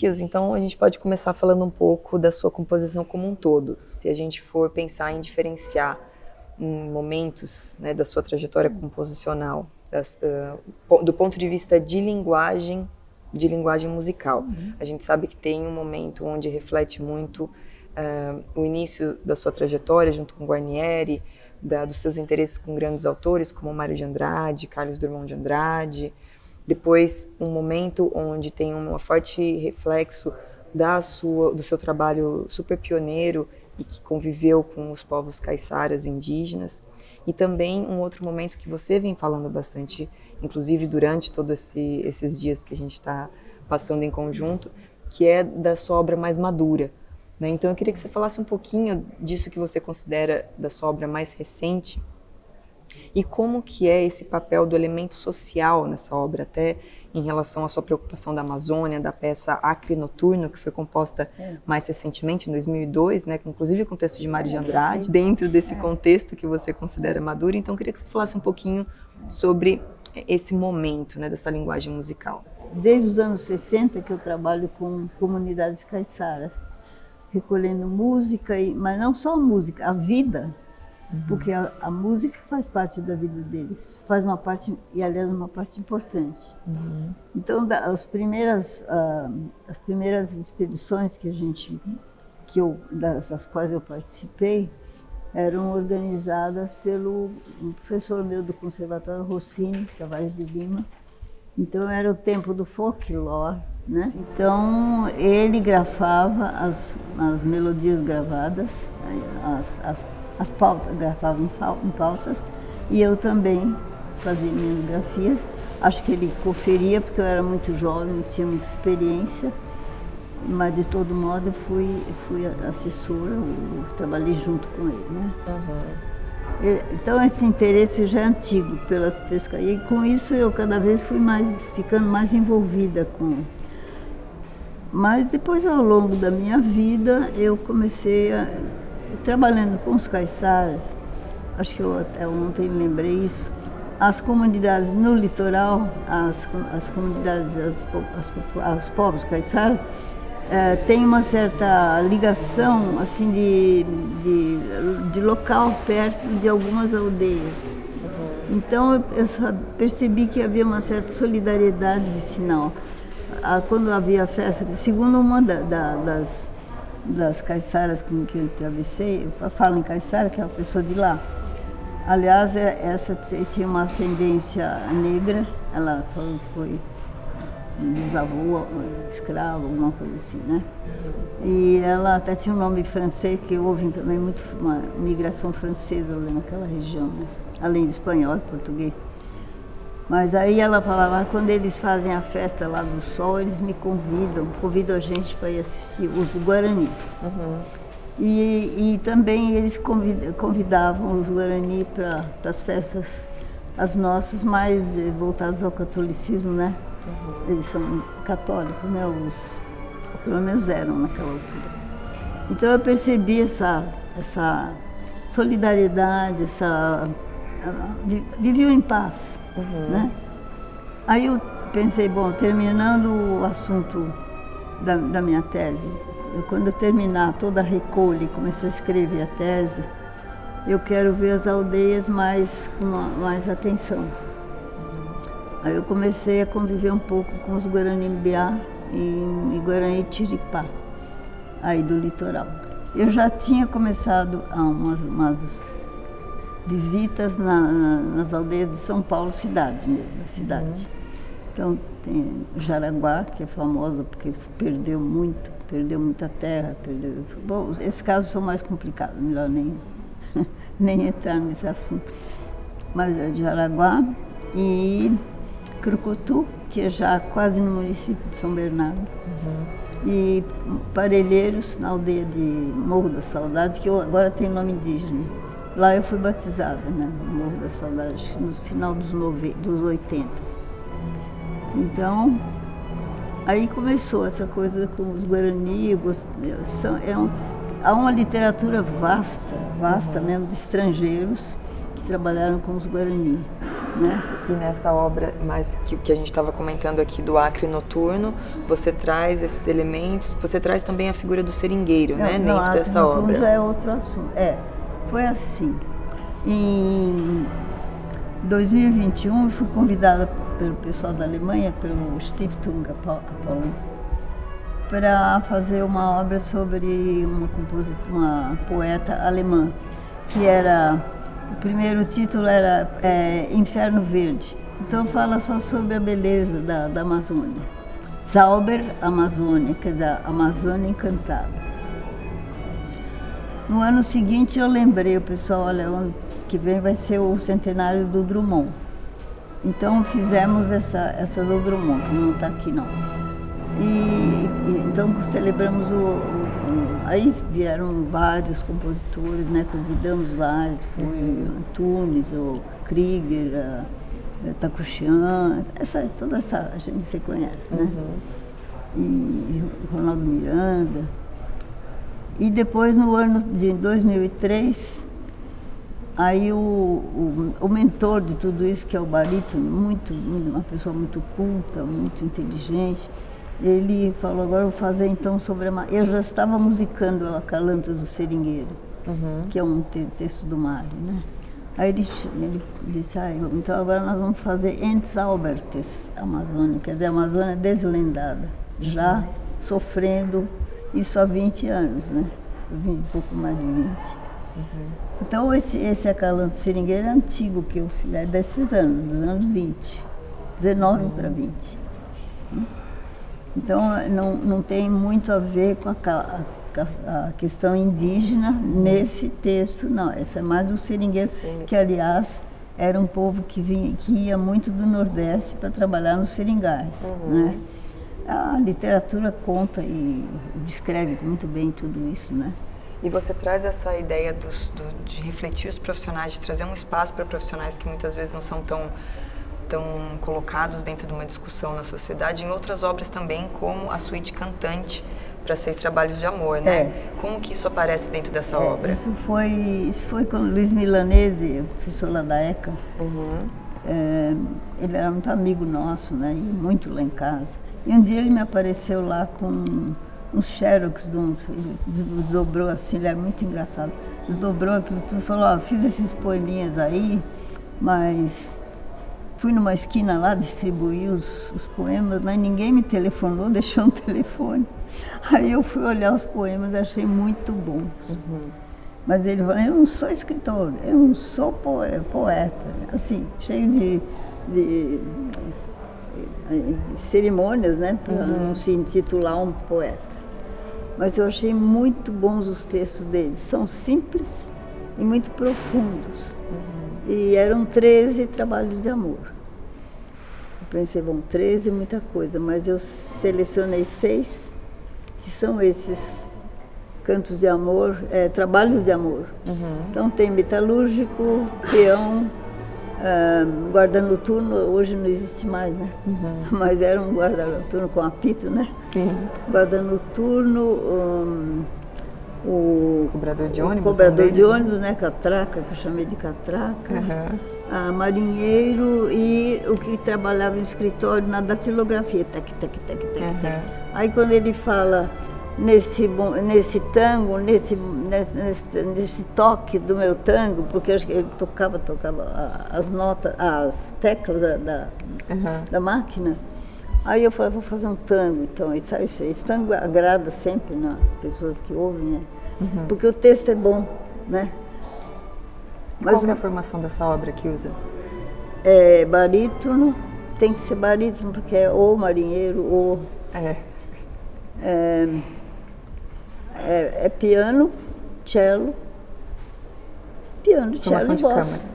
Kills, então a gente pode começar falando um pouco da sua composição como um todo. Se a gente for pensar em diferenciar em momentos, né, da sua trajetória composicional, do ponto de vista de linguagem musical. A gente sabe que tem um momento onde reflete muito o início da sua trajetória junto com Guarnieri, dos seus interesses com grandes autores como Mário de Andrade, Carlos Drummond de Andrade. Depois, um momento onde tem um forte reflexo do seu trabalho super pioneiro e que conviveu com os povos caiçaras indígenas. E também um outro momento que você vem falando bastante, inclusive durante todos esses dias que a gente está passando em conjunto, que é da sua obra mais madura, né? Então eu queria que você falasse um pouquinho disso que você considera da sua obra mais recente e como que é esse papel do elemento social nessa obra, até em relação à sua preocupação da Amazônia, da peça Acre Noturno, que foi composta mais recentemente, em 2002, né, inclusive com o texto de Mário de Andrade, dentro desse contexto que você considera maduro. Então eu queria que você falasse um pouquinho sobre esse momento, né, dessa linguagem musical. Desde os anos 60 que eu trabalho com comunidades caiçaras, recolhendo música, mas não só a música, a vida, porque a música faz parte da vida deles, faz uma parte, e aliás uma parte importante. Então as primeiras expedições das quais eu participei, eram organizadas pelo professor meu do Conservatório Rossini, Tavares de Lima. Então era o tempo do folclore, né? Então ele grafava as melodias gravadas, as pautas, grafava em pautas, e eu também fazia minhas grafias. Acho que ele conferia porque eu era muito jovem, não tinha muita experiência, mas de todo modo eu fui assessora, eu trabalhei junto com ele, né? Então esse interesse já é antigo pelas pescarias, e com isso eu cada vez fui ficando mais envolvida com. Mas depois, ao longo da minha vida, eu comecei trabalhando com os caiçaras, acho que eu até ontem lembrei isso, as comunidades no litoral, as comunidades, os povos caiçaras, tem uma certa ligação assim de local perto de algumas aldeias. Então eu percebi que havia uma certa solidariedade vicinal. Quando havia festa, segundo uma das caiçaras com que eu entrevistei, eu falo em caiçara, que é uma pessoa de lá. Aliás, essa tinha uma ascendência negra, ela foi bisavô, escravo, alguma coisa assim, né? E ela até tinha um nome francês, que houve também muito uma migração francesa ali naquela região, né? Além de espanhol e português. Mas aí ela falava, quando eles fazem a festa lá do sol, eles me convidam a gente para ir assistir os Guarani. E também eles convidavam os Guarani para as festas, as nossas, mais voltadas ao catolicismo, né? Eles são católicos, né? Pelo menos eram naquela altura. Então eu percebi essa solidariedade, viviam em paz, né? Aí eu pensei, bom, terminando o assunto da minha tese, quando eu terminar toda a recolha e comecei a escrever a tese, eu quero ver as aldeias com mais atenção. Aí eu comecei a conviver um pouco com os Guarani Mbiá e Guarani Tiripá, aí do litoral. Eu já tinha começado umas visitas nas aldeias de São Paulo, cidade mesmo, cidade. Então tem Jaraguá, que é famosa porque perdeu muita terra, Bom, esses casos são mais complicados, melhor nem entrar nesse assunto. Mas é de Jaraguá e Crucutu, que é já quase no município de São Bernardo. E Parelheiros, na aldeia de Morro da Saudade, que agora tem nome indígena. Lá eu fui batizada, né, no Morro da Saudade, no final dos 80. Então, aí começou essa coisa com os Guarani. Há uma literatura vasta mesmo, de estrangeiros que trabalharam com os Guarani. né? E nessa obra, mais que a gente estava comentando aqui do Acre Noturno, você traz esses elementos, você traz também a figura do seringueiro, né, dentro dessa obra. Noturno já é outro assunto. Foi assim. Em 2021, eu fui convidada pelo pessoal da Alemanha, pelo Stiftung Apollon, para fazer uma obra sobre uma poeta alemã, que era, o primeiro título era Inferno Verde. Então fala só sobre a beleza da Amazônia. Zauber Amazônia, quer dizer, a Amazônia encantada. No ano seguinte eu lembrei, o pessoal, olha, ano que vem vai ser o centenário do Drummond. Então fizemos essa do Drummond, que não está aqui não. Então celebramos aí vieram vários compositores, né? Convidamos vários, foi Antunes, o Krieger, Takuchian, toda essa gente que você conhece, né? E Ronaldo Miranda. E depois, no ano de 2003, aí o mentor de tudo isso, que é o barítono, uma pessoa muito culta, muito inteligente, ele falou, agora eu vou fazer então sobre eu já estava musicando a Acalanto do Seringueiro, que é um texto do Mário, né? Aí ele disse, então agora nós vamos fazer Entzaubertes Amazônia, quer dizer, a Amazônia deslendada, já sofrendo isso há 20 anos, né? Um pouco mais de 20. Então esse Acalanto Seringueiro é antigo, que eu fiz, é desses anos, dos anos 20, 19 para 20. Então, não tem muito a ver com a questão indígena nesse texto, não. Esse é mais o seringueiro, que, aliás, era um povo que ia muito do Nordeste para trabalhar nos seringais, né? A literatura conta e descreve muito bem tudo isso, né? E você traz essa ideia de refletir os profissionais, de trazer um espaço para profissionais que muitas vezes não são tão colocados dentro de uma discussão na sociedade, em outras obras também, como a suíte cantante para 6 trabalhos de amor, né? Como que isso aparece dentro dessa obra? Isso foi com o Luiz Milanese, o professor lá da ECA. Ele era muito amigo nosso, né? E muito lá em casa. E um dia ele me apareceu lá com uns xerox, ele desdobrou assim, ele era muito engraçado. Desdobrou aquilo tudo e falou, fiz esses poeminhas aí, mas fui numa esquina lá, distribuí os poemas, mas ninguém me telefonou, deixou um telefone. Aí eu fui olhar os poemas e achei muito bons. Mas ele falou, eu não sou escritor, eu não sou poeta. Assim, cheio de cerimônias, né, para não se intitular um poeta. Mas eu achei muito bons os textos dele. São simples e muito profundos. E eram 13 trabalhos de amor. Eu pensei, bom, 13 é muita coisa, mas eu selecionei 6, que são esses cantos de amor, trabalhos de amor. Então tem metalúrgico, peão, guarda noturno, hoje não existe mais, né? Mas era um guarda noturno com apito, né? Sim. Guarda noturno, o cobrador de ônibus. Cobrador de ônibus, né? Catraca, que eu chamei de catraca. Marinheiro e o que trabalhava no escritório na datilografia. Tac, tac, tac, tac, tac. Aí quando ele fala nesse tango, nesse toque do meu tango, porque eu acho que ele tocava as notas, as teclas da máquina. Aí eu falei, vou fazer um tango, então, e sabe isso aí? Esse tango agrada sempre nas pessoas que ouvem, né? Porque o texto é bom, né? Mas qual é a formação dessa obra que usa? É barítono, tem que ser barítono, porque é ou marinheiro, ou... É piano, cello, e voz.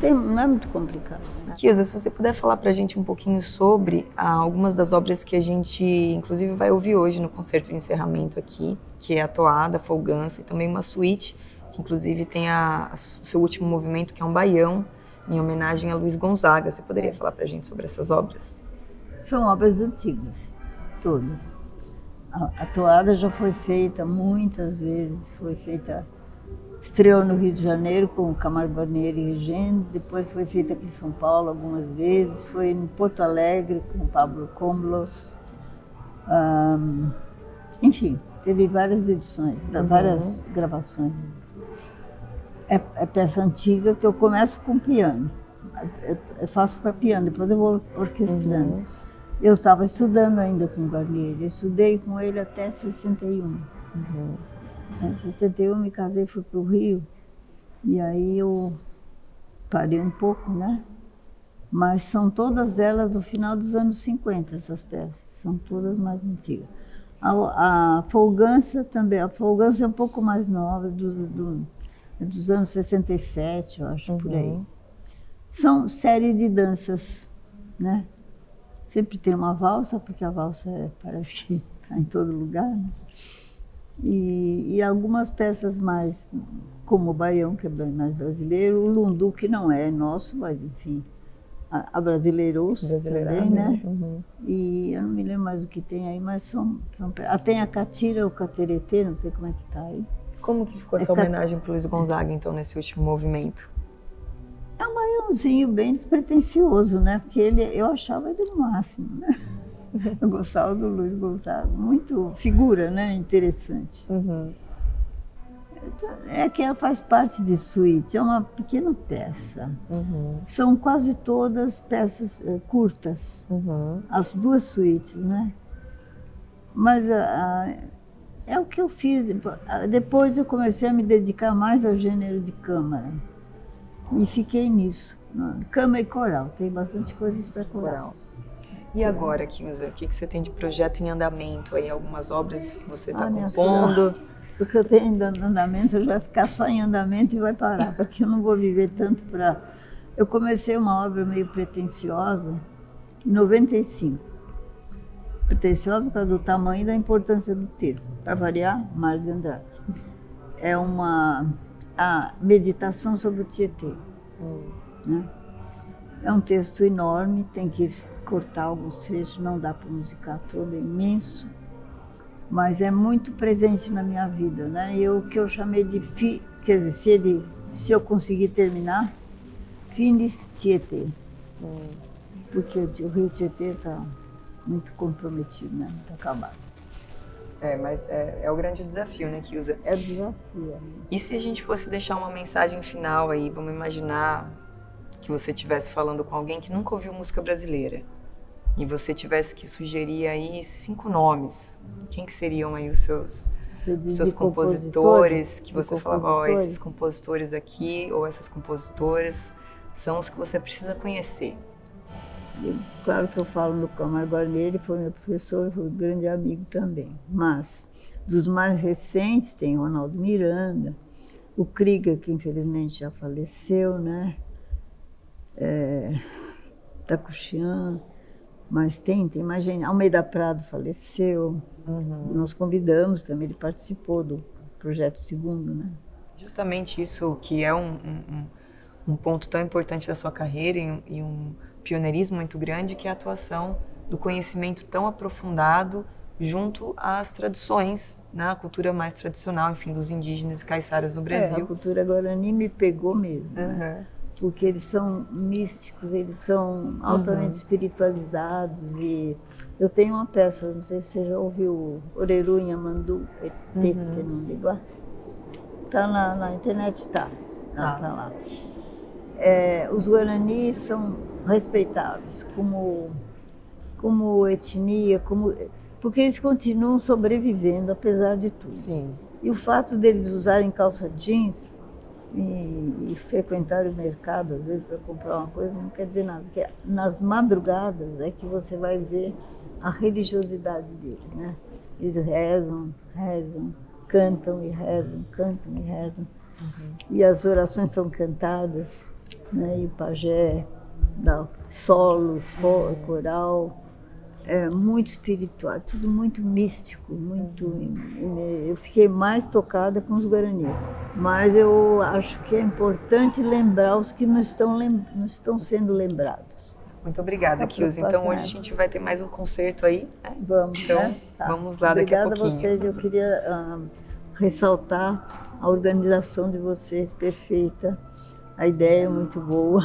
Não é muito complicado. Kilza, se você puder falar pra gente um pouquinho sobre algumas das obras que a gente, inclusive, vai ouvir hoje no concerto de encerramento aqui, que é a Toada, a Folgança, e também uma suíte, que inclusive tem o seu último movimento, que é um baião, em homenagem a Luiz Gonzaga. Você poderia falar pra gente sobre essas obras? São obras antigas, todas. A Toada já foi feita muitas vezes, foi feita Estreou no Rio de Janeiro com o Camargo Guarnieri e Regine, depois foi feita aqui em São Paulo algumas vezes, foi em Porto Alegre com o Pablo Comblos. Enfim, teve várias edições, várias gravações. É peça antiga que eu começo com piano. Eu faço para piano, depois eu vou orquestrando. Eu estava estudando ainda com o Guarnieri, eu estudei com ele até 61. Em 61 me casei, fui para o Rio, e aí eu parei um pouco, né? Mas são todas elas do final dos anos 50, essas peças, são todas mais antigas. A Folgança também, a Folgança é um pouco mais nova, dos anos 67, eu acho, por aí. São série de danças, né? Sempre tem uma valsa, porque a valsa parece que está em todo lugar, né? E algumas peças mais, como o Baião, que é mais brasileiro, o Lundu, que não é nosso, mas enfim, a Brasileiros também, né? E eu não me lembro mais o que tem aí, mas são tem a Catira, o Cateretê, não sei como é que está aí. Como que ficou essa homenagem para o Luiz Gonzaga, então, nesse último movimento? É um baiãozinho bem despretensioso, né? Porque eu achava ele o máximo, né? Eu gostava do Luiz Gonzaga, muito figura, né? Interessante. É que ela faz parte de suíte, é uma pequena peça. São quase todas peças curtas, as duas suítes, né? Mas é o que eu fiz. Depois eu comecei a me dedicar mais ao gênero de câmara. E fiquei nisso. Câmara e coral, tem bastante coisas para coral. E agora, Kilza, o que você tem de projeto em andamento aí? Algumas obras que você está compondo? O que eu tenho em andamento, eu já vai ficar só em andamento e vai parar, porque eu não vou viver tanto para... Eu comecei uma obra meio pretensiosa em 95. Pretensiosa por causa do tamanho e da importância do texto. Para variar, Mário de Andrade. É a meditação sobre o Tietê. Né? É um texto enorme, tem que cortar alguns trechos, não dá para musicar todo, é imenso, mas é muito presente na minha vida, né? E o que eu chamei de quer dizer, se eu conseguir terminar, Finis Tietê, porque o Rio Tietê está muito comprometido, né? Muito acabado. Mas é o grande desafio, né, Kilza? É o desafio. E se a gente fosse deixar uma mensagem final aí, vamos imaginar que você estivesse falando com alguém que nunca ouviu música brasileira e você tivesse que sugerir aí 5 nomes, quem que seriam aí os seus compositores que você falava, esses compositores aqui ou essas compositoras são os que você precisa conhecer? Claro que eu falo no Camargo Guarnieri, ele foi meu professor, foi um grande amigo também, mas dos mais recentes tem Ronaldo Miranda, o Krieger, que infelizmente já faleceu, né? Takuchian, mas tem mais gente. Almeida Prado faleceu, nós convidamos também, ele participou do Projeto Segundo, né? Justamente isso que é um ponto tão importante da sua carreira e um pioneirismo muito grande, que é a atuação do conhecimento tão aprofundado junto às tradições, né? A cultura mais tradicional, enfim, dos indígenas e caiçaras no Brasil. A cultura guarani me pegou mesmo, né? Porque eles são místicos, eles são altamente espiritualizados. E eu tenho uma peça, não sei se você já ouviu, Oreru Inhamandu, Etete Nundiguá. Está na internet, tá lá. Os Guaranis são respeitáveis como etnia, porque eles continuam sobrevivendo apesar de tudo. Sim. E o fato deles usarem calça jeans e frequentar o mercado, às vezes, para comprar uma coisa, não quer dizer nada. Porque nas madrugadas é que você vai ver a religiosidade deles, né? Eles rezam, cantam e rezam, E as orações são cantadas, né? E o pajé dá solo, coral. É muito espiritual, tudo muito místico, eu fiquei mais tocada com os Guarani. Mas eu acho que é importante lembrar os que não estão sendo lembrados. Muito obrigada, Kilza. Então hoje a gente vai ter mais um concerto aí, né? Vamos, então, né? Vamos lá daqui a pouquinho. Obrigada a vocês. Eu queria ressaltar a organização de vocês, perfeita, a ideia é muito boa,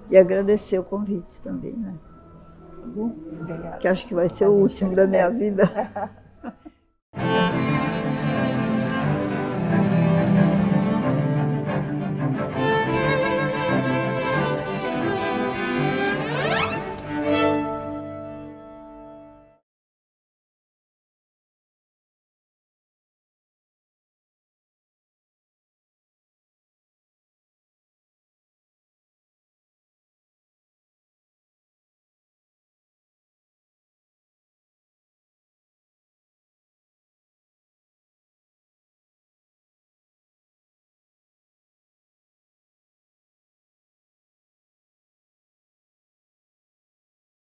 e agradecer o convite também, né? Obrigada. Que acho que vai ser o último da minha vida.